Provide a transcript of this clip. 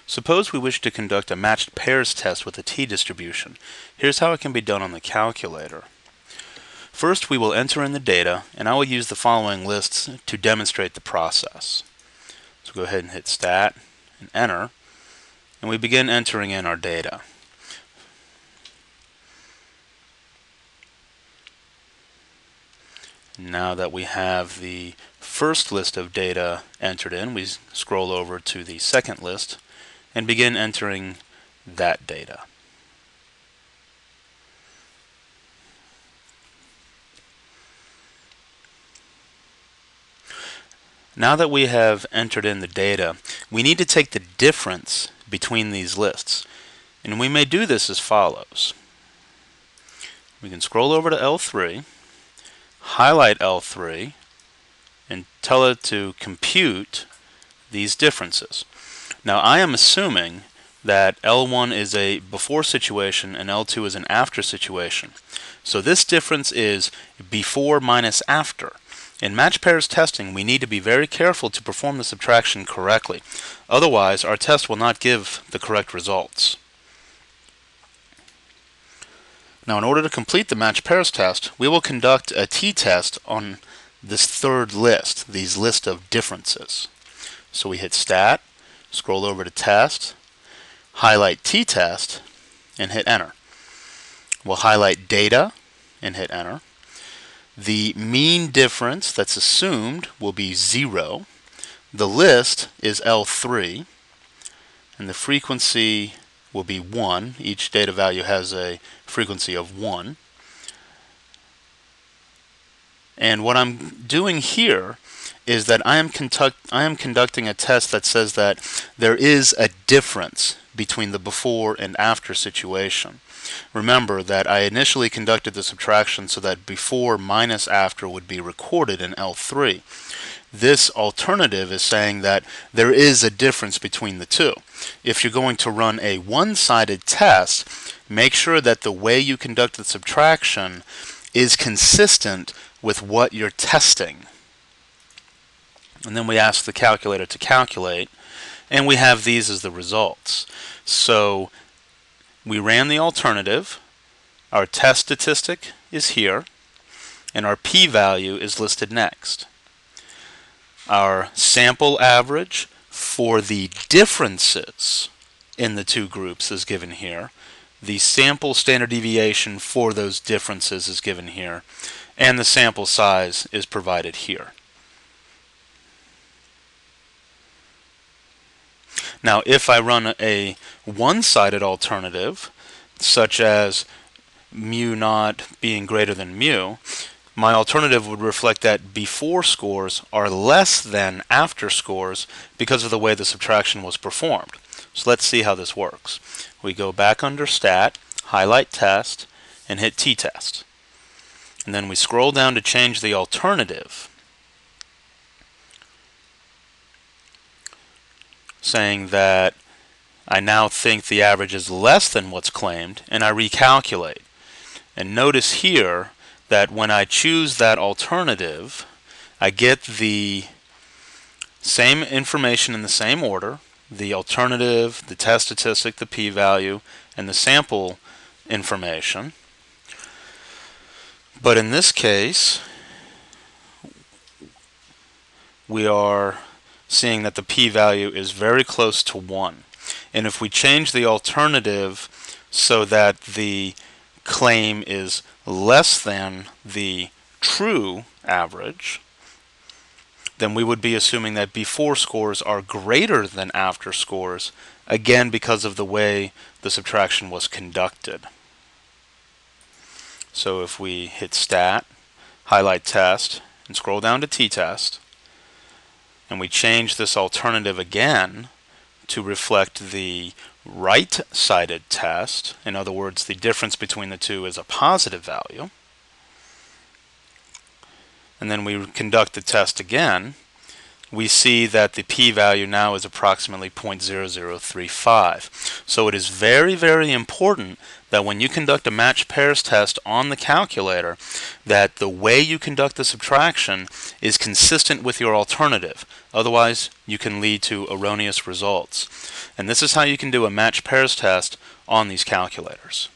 Suppose we wish to conduct a matched pairs test with a t-distribution. Here's how it can be done on the calculator. First, we will enter in the data, and I will use the following lists to demonstrate the process. So go ahead and hit Stat and Enter, and we begin entering in our data. Now that we have the first list of data entered in, we scroll over to the second list and begin entering that data. Now that we have entered in the data, we need to take the difference between these lists. And we may do this as follows. We can scroll over to L3, highlight L3, and tell it to compute these differences. Now I am assuming that L1 is a before situation and L2 is an after situation. So this difference is before minus after. In match pairs testing, we need to be very careful to perform the subtraction correctly. Otherwise, our test will not give the correct results. Now, in order to complete the match pairs test, we will conduct a t-test on this third list, these list of differences. So we hit Stat, scroll over to Test, highlight t-test, and hit Enter. We'll highlight Data and hit Enter. The mean difference that's assumed will be 0. The list is L3, and the frequency will be 1. Each data value has a frequency of 1. And what I'm doing here is that I am conducting a test that says that there is a difference between the before and after situation. Remember that I initially conducted the subtraction so that before minus after would be recorded in L3. This alternative is saying that there is a difference between the two. If you're going to run a one-sided test, make sure that the way you conduct the subtraction is consistent with what you're testing. And then we ask the calculator to calculate, and we have these as the results. So we ran the alternative, our test statistic is here, and our p-value is listed next. Our sample average for the differences in the two groups is given here. The sample standard deviation for those differences is given here, and the sample size is provided here. Now, if I run a one-sided alternative, such as mu naught being greater than mu, my alternative would reflect that before scores are less than after scores because of the way the subtraction was performed. So let's see how this works. We go back under Stat, highlight Test, and hit t-test. And then we scroll down to change the alternative, saying that I now think the average is less than what's claimed, and I recalculate. And notice here that when I choose that alternative, I get the same information in the same order, the alternative, the test statistic, the p-value, and the sample information. But in this case, we are seeing that the p-value is very close to 1. And if we change the alternative so that the claim is less than the true average, then we would be assuming that before scores are greater than after scores, again because of the way the subtraction was conducted. So if we hit Stat, highlight Test, and scroll down to t-test, and we change this alternative again to reflect the right-sided test, in other words, the difference between the two is a positive value, and then we conduct the test again, we see that the p-value now is approximately 0.0035. So it is very, very important that when you conduct a matched pairs test on the calculator, that the way you conduct the subtraction is consistent with your alternative. Otherwise, you can lead to erroneous results. And this is how you can do a matched pairs test on these calculators.